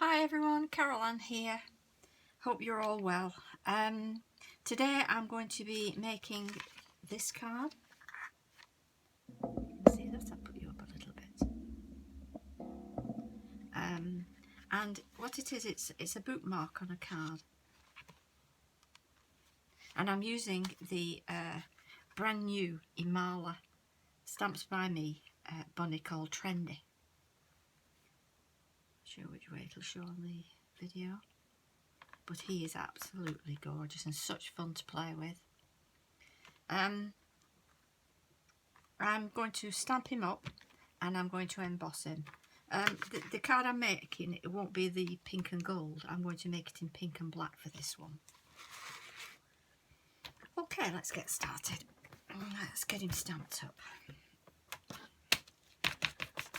Hi everyone, Caroline here. Hope you're all well. Today I'm going to be making this card. You can see that, I'll put you up a little bit. And what it is, it's a bookmark on a card. And I'm using the brand new Imala Stamps by Me bunny called Trendy. Show which way it'll show on the video. But he is absolutely gorgeous and such fun to play with. I'm going to stamp him up and I'm going to emboss him. The card I'm making, it won't be the pink and gold. I'm going to make it in pink and black for this one. Okay, let's get started. Let's get him stamped up.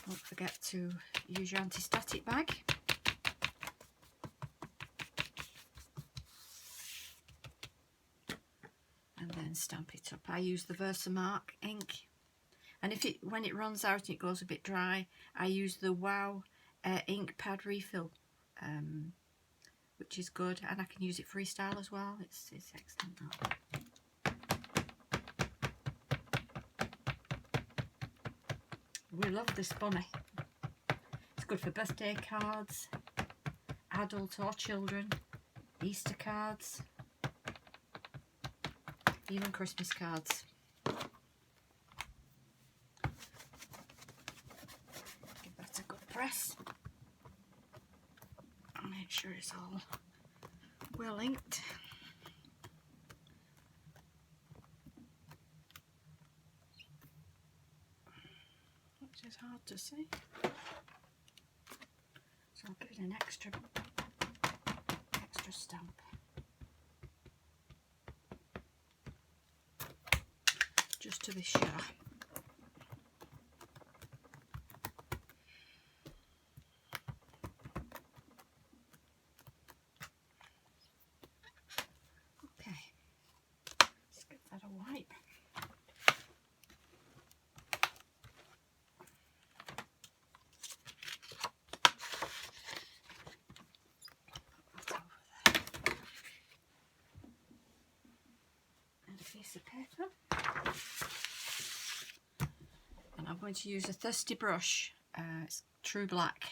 Don't forget to use your anti-static bag. And then stamp it up. I use the Versamark ink. And when it runs out and it goes a bit dry, I use the Wow ink pad refill, which is good, and I can use it freestyle as well. It's excellent. That. We love this bunny. It's good for birthday cards, adult or children, Easter cards, even Christmas cards. Give that a good press. Make sure it's all well inked. Which is hard to see. So I'll give it an extra stamp. Just to be sure. Okay, let's give that a wipe. Put that over there. And a piece of paper. And I'm going to use a thirsty brush. It's True Black.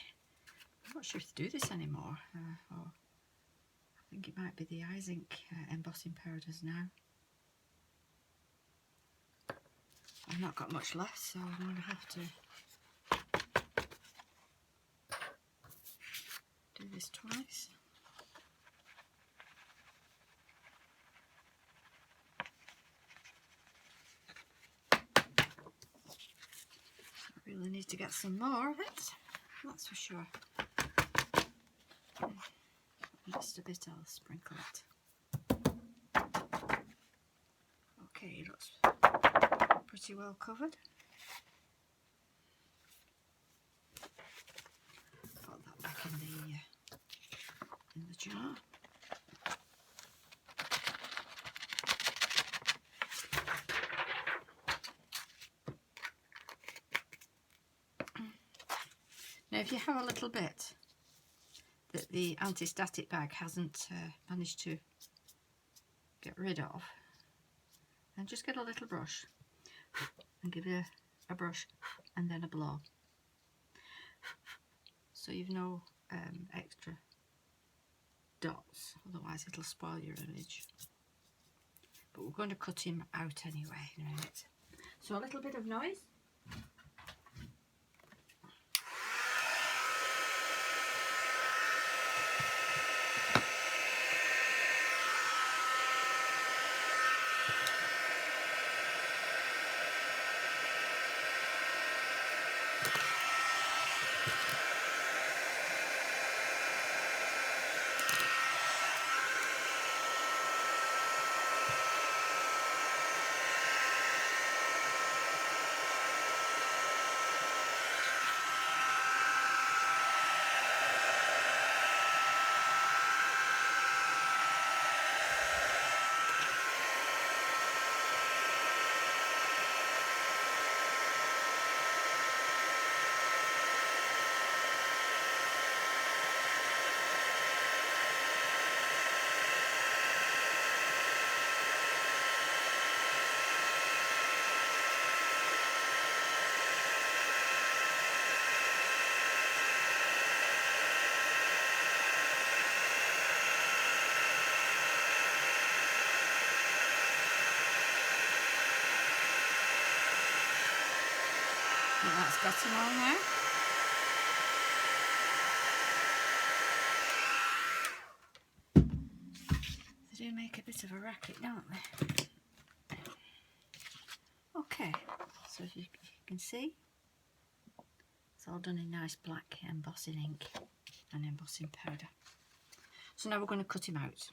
I'm not sure if they do this anymore. I think it might be the Eyes Ink embossing powders now. I've not got much left, so I'm going to have to do this twice. I really need to get some more of it, that's for sure. Just a bit, I'll sprinkle it. Okay, it looks pretty well covered. Put that back in the jar. Now, if you have a little bit that the anti-static bag hasn't managed to get rid of, and just get a little brush and give it a brush and then a blow, so you've no extra dots, otherwise it'll spoil your image. But we're going to cut him out anyway in a minute. So a little bit of noise. think that's got them all now. They do make a bit of a racket, don't they? Okay, so as you can see, it's all done in nice black embossing ink and embossing powder. So now we're going to cut him out.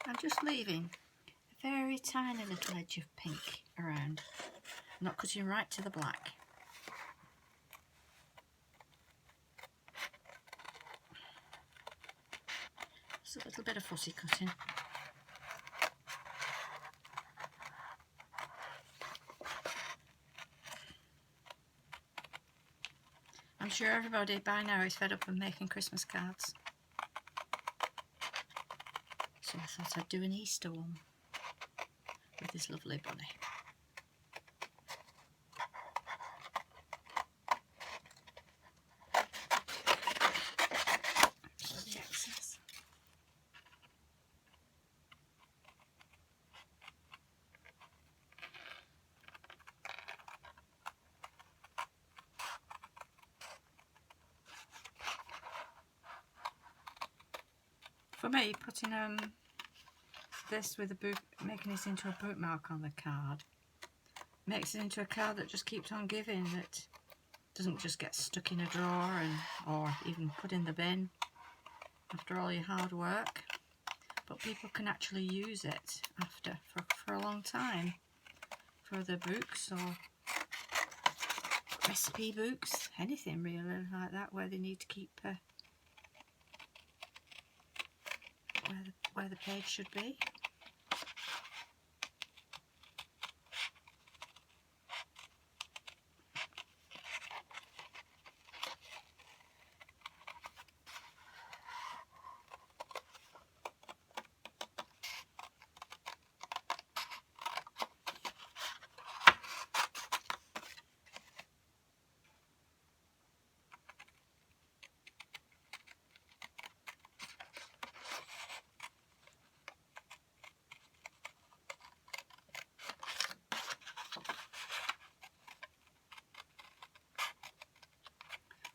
I'm just leaving a very tiny little edge of pink around. I'm not cutting right to the black. Just a little bit of fussy cutting. I'm sure everybody by now is fed up of making Christmas cards. So I thought I'd do an Easter one with this lovely bunny. The excess. For me, putting this with a book, making it into a bookmark on the card, makes it into a card that just keeps on giving, that doesn't just get stuck in a drawer or even put in the bin after all your hard work, but people can actually use it after for a long time, for other books or recipe books, anything really like that, where they need to keep where the page should be.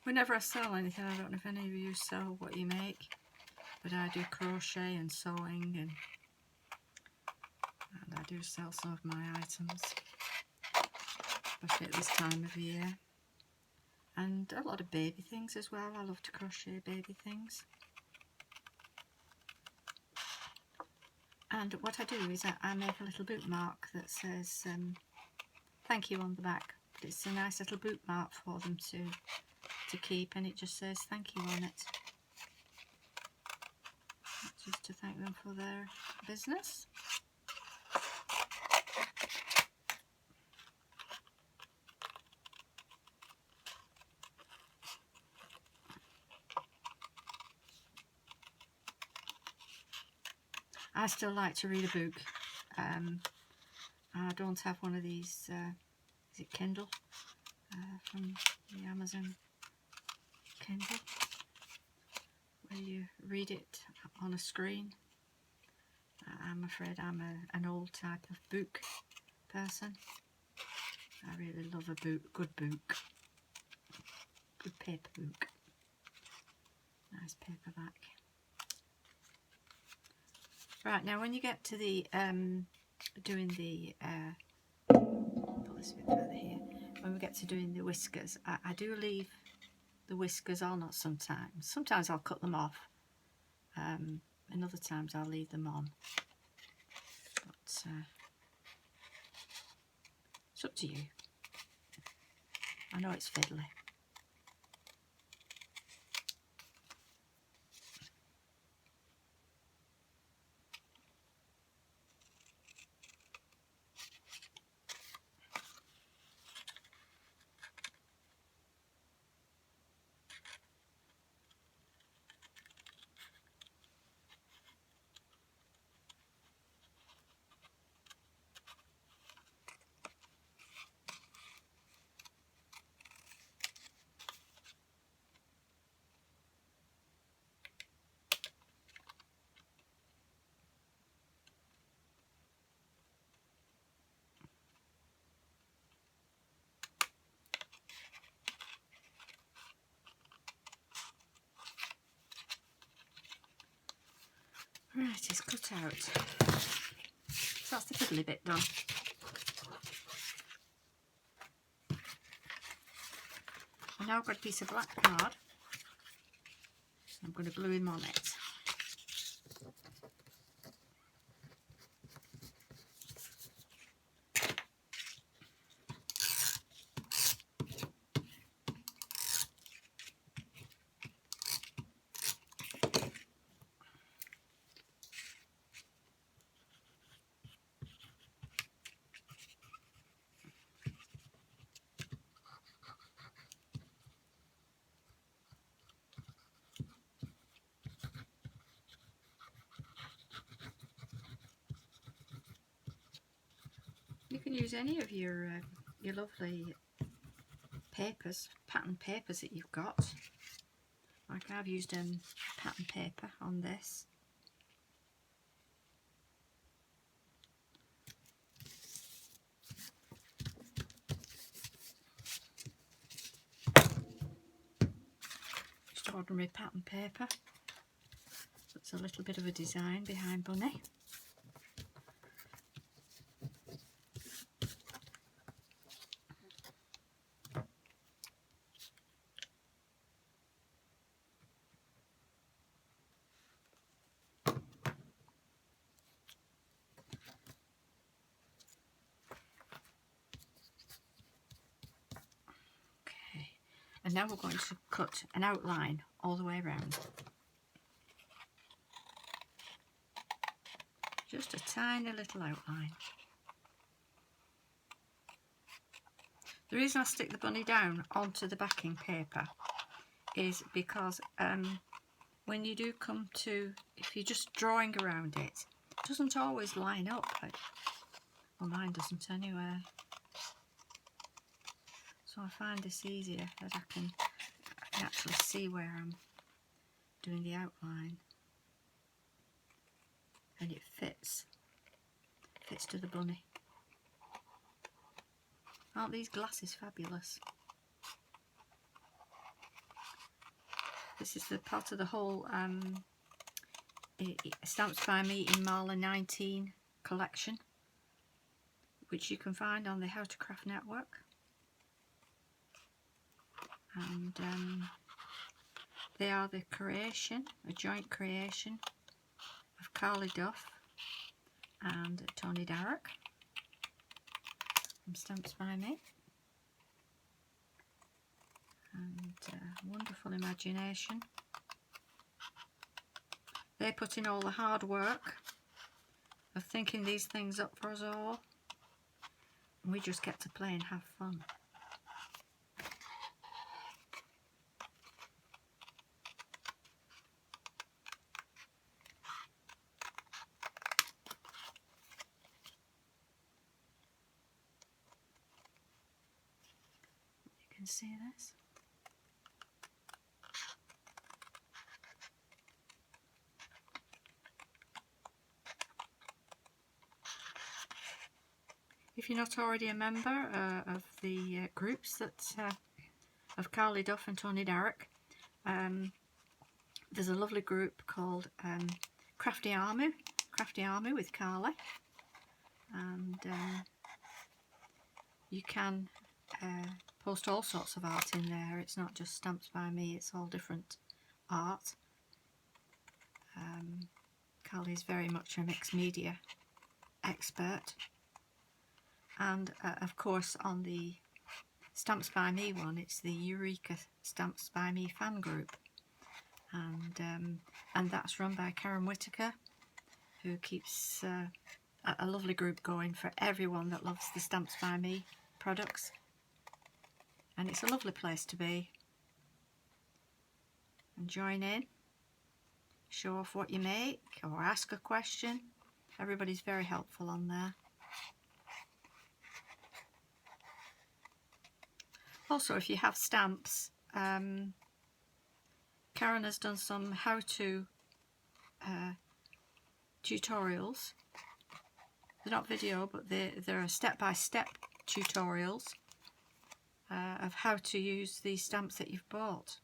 Whenever I sell anything, I don't know if any of you sell what you make, but I do crochet and sewing, and I do sell some of my items, especially at this time of year. And a lot of baby things as well. I love to crochet baby things. And what I do is I make a little bookmark that says thank you on the back. But it's a nice little bookmark for them to keep, and it just says thank you on it. Just to thank them for their business. I still like to read a book. I don't have one of these, is it Kindle? From the Amazon Kindle, where you read it on a screen. I'm afraid I'm an old type of book person. I really love a book, good paper book. Nice paperback. Right, now when you get to the doing the put this a bit further here. When we get to doing the whiskers, I do leave the whiskers on sometimes. Sometimes I'll cut them off, and other times I'll leave them on. But it's up to you. I know it's fiddly. Right, it's cut out. So that's the fiddly bit done. And now I've got a piece of black card. I'm going to glue him on it. You can use any of your lovely papers, pattern papers that you've got. Like I've used pattern paper on this. Just ordinary pattern paper. That's a little bit of a design behind Bunny. And now we're going to cut an outline all the way around. Just a tiny little outline. The reason I stick the bunny down onto the backing paper is because when you do come to, if you're just drawing around it, it doesn't always line up. Well, mine doesn't anyway. So I find this easier, that I can actually see where I'm doing the outline, and it fits to the bunny. Aren't these glasses fabulous? This is the part of the whole Stamps by Me Imala 19 collection, which you can find on the How to Craft network. And they are the creation, a joint creation of Carley and Tony Darroch from Stamps by Me. And wonderful imagination. They put in all the hard work of thinking these things up for us all, and we just get to play and have fun. You can see this. If you're not already a member of the groups that of Carley Duff and Tony Darroch, there's a lovely group called Crafty with Carley, and you can post all sorts of art in there. It's not just Stamps by Me, it's all different art. Carley is very much a mixed media expert. And of course on the Stamps by Me one, it's the Eureka Stamps by Me fan group, and that's run by Karen Whitaker, who keeps a lovely group going for everyone that loves the Stamps by Me products. And it's a lovely place to be, and join in, show off what you make or ask a question. Everybody's very helpful on there. Also, if you have stamps, Karen has done some how-to tutorials. They're not video, but they're step-by-step tutorials of how to use these stamps that you've bought,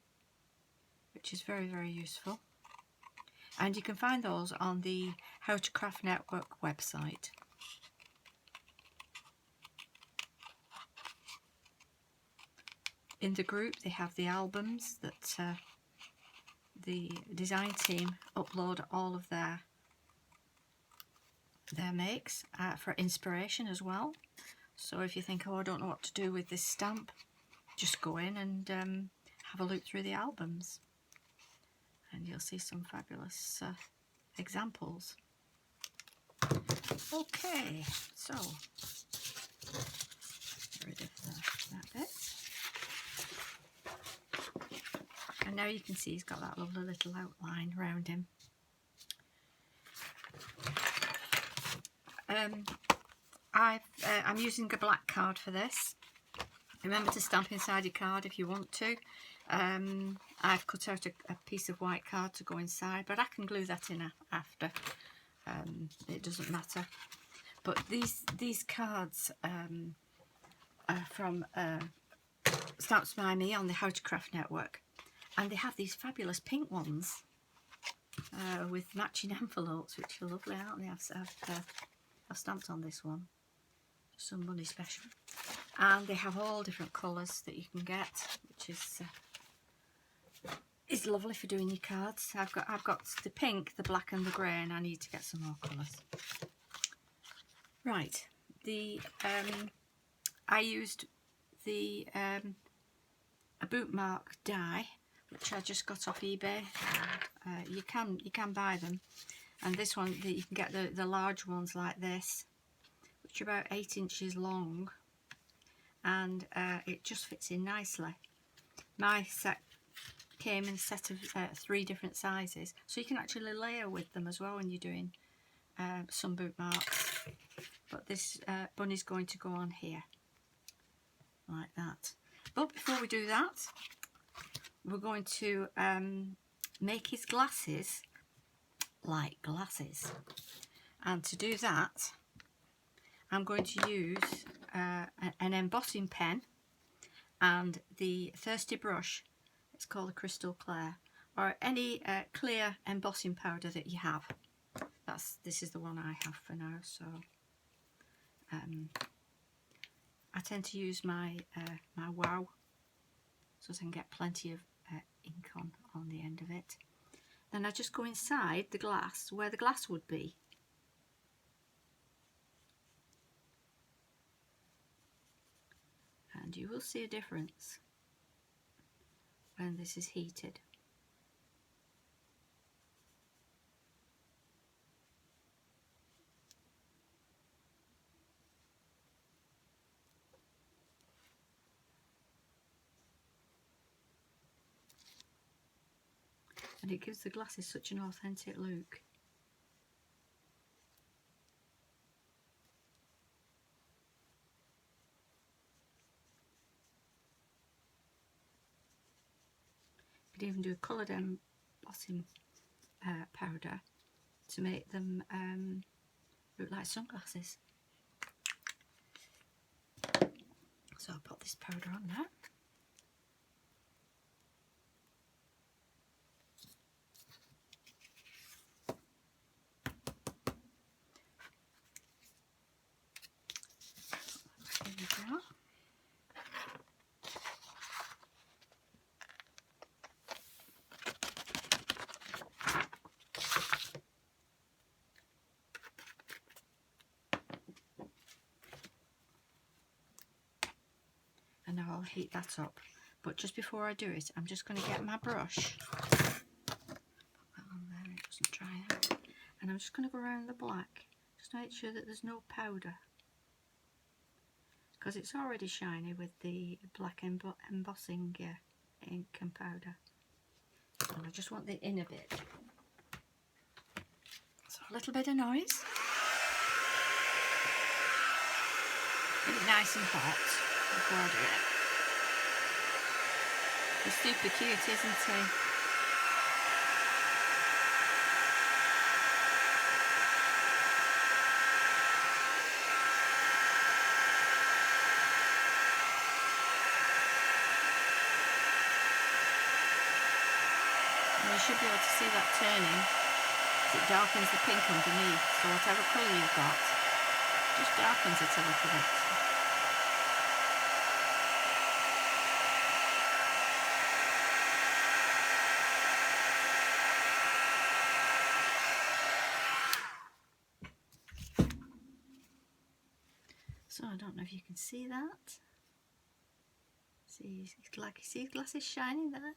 which is very, very useful. and you can find those on the How to Craft Network website. In the group they have the albums that the design team upload all of their makes for inspiration as well. So if you think, oh, I don't know what to do with this stamp, just go in and have a look through the albums and you'll see some fabulous examples. Okay, so get rid of that bit. And now you can see he's got that lovely little outline around him. I'm using a black card for this. Remember to stamp inside your card if you want to. I've cut out a piece of white card to go inside, but I can glue that in after. It doesn't matter. But these cards are from Stamps by Me on the How to Craft Network, and they have these fabulous pink ones with matching envelopes, which are lovely, aren't they? I've stamped on this one, some money special, and they have all different colours that you can get, which is lovely for doing your cards. I've got the pink, the black, and the grey, and I need to get some more colours. Right, I used a Bookmark die, which I just got off eBay. You can buy them, and this one you can get the large ones like this, which are about 8 inches long, and it just fits in nicely. My set came in a set of 3 different sizes, so you can actually layer with them as well when you're doing some bookmarks. But this bunny's going to go on here like that. But before we do that, we're going to make his glasses like glasses, and to do that I'm going to use an embossing pen and the thirsty brush. It's called a Crystal Clear, or any clear embossing powder that you have. This is the one I have for now, so I tend to use my my Wow, so I can get plenty of ink on the end of it. Then I just go inside the glass where the glass would be, and you will see a difference when this is heated. And it gives the glasses such an authentic look. You could even do a coloured embossing powder to make them look like sunglasses. So I'll put this powder on now. There we go. And now I'll heat that up. But just before I do it, I'm just going to get my brush. Put that on there, it doesn't dry out. And I'm just going to go around the black, just to make sure that there's no powder, because it's already shiny with the black embossing ink and powder. And I just want the inner bit. So a little bit of noise. Get it nice and hot before I do it. He's super cute, isn't he? And you should be able to see that turning. it darkens the pink underneath, so whatever colour you've got, just darkens it a little bit. So I don't know if you can see that. See, it's like you see his glasses shining there.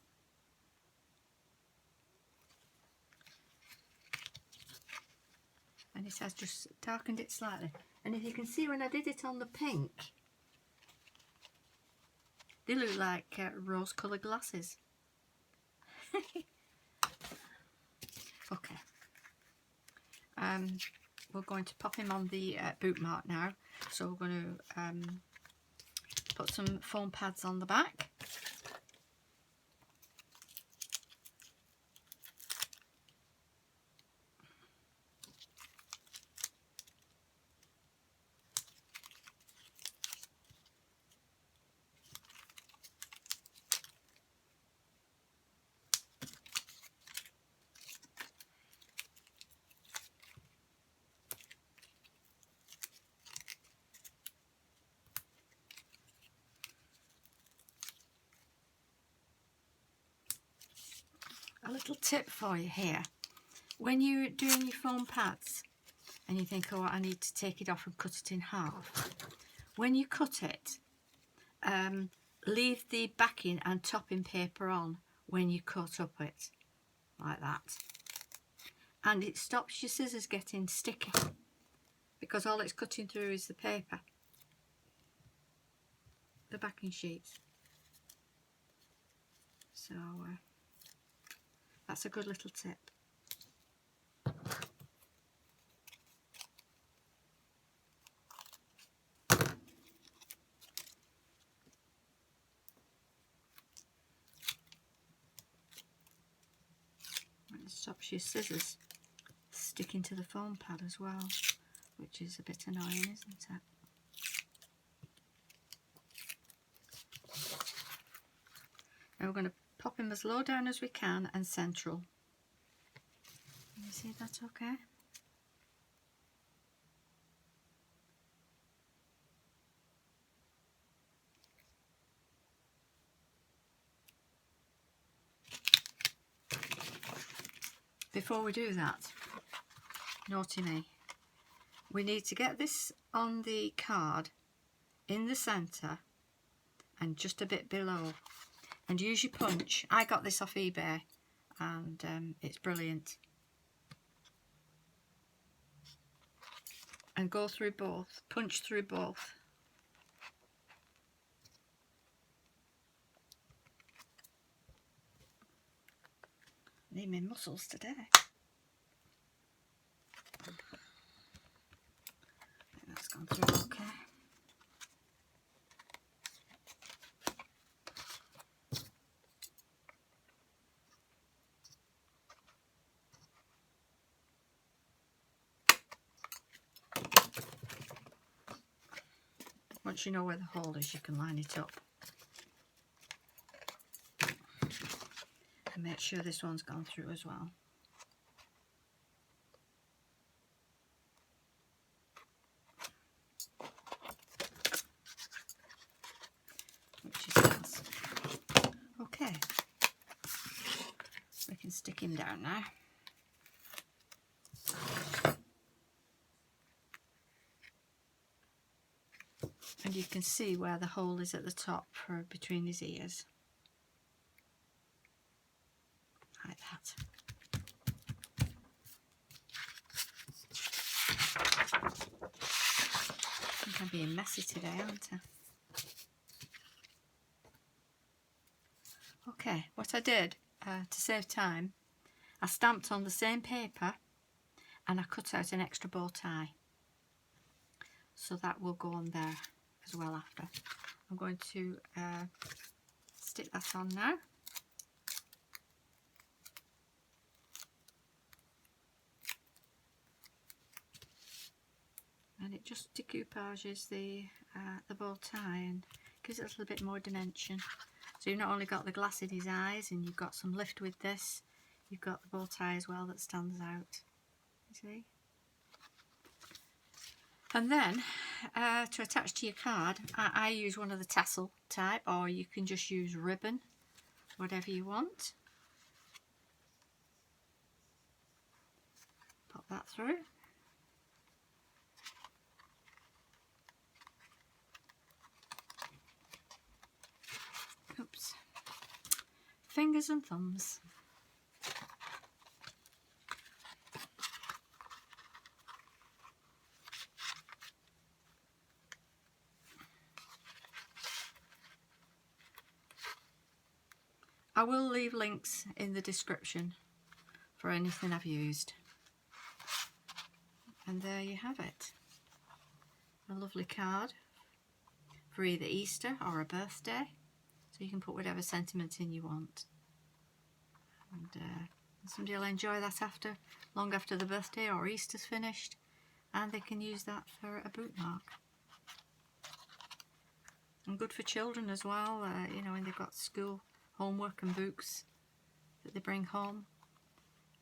And it has just darkened it slightly. And if you can see when I did it on the pink, they look like rose coloured glasses. Okay. We're going to pop him on the bookmark now. So we're going to put some foam pads on the back. A little tip for you here. When you're doing your foam pads and you think, oh, I need to take it off and cut it in half. When you cut it, leave the backing and topping paper on when you cut up it, like that. And it stops your scissors getting sticky, because all it's cutting through is the paper, the backing sheets. So that's a good little tip. And it stops your scissors sticking to the foam pad as well, which is a bit annoying, isn't it? Now we're going to pop him as low down as we can and central. Can you see that okay? Before we do that, naughty me, we need to get this on the card in the centre and just a bit below, and use your punch. I got this off eBay and it's brilliant. And go through both, punch through both. Need my muscles today. I think that's gone through okay. Once you know where the hole is, you can line it up. And make sure this one's gone through as well. Which is nice. Okay. We can stick him down now. And you can see where the hole is at the top for between his ears. Like that. I think I'm being messy today, aren't I? Okay, what I did to save time, I stamped on the same paper and I cut out an extra bow tie. So that will go on there as well after. I'm going to stick that on now. And it just decoupages the bow tie and gives it a little bit more dimension. So you've not only got the glass in his eyes and you've got some lift with this, you've got the bow tie as well that stands out. You see? And then to attach to your card, I use one of the tassel type, or you can just use ribbon, whatever you want. Pop that through. Oops. Fingers and thumbs. I will leave links in the description for anything I've used. And there you have it. A lovely card for either Easter or a birthday. So you can put whatever sentiment in you want. And somebody will enjoy that long after the birthday or Easter's finished. And they can use that for a bookmark. And good for children as well, you know, when they've got school homework and books that they bring home.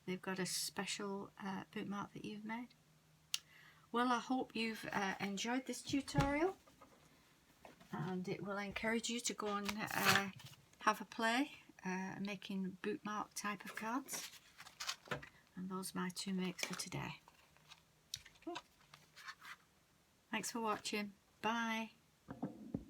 They've got a special bookmark that you've made. Well, I hope you've enjoyed this tutorial, and it will encourage you to go and have a play making bookmark type of cards. And those are my 2 makes for today. Okay. Thanks for watching. Bye.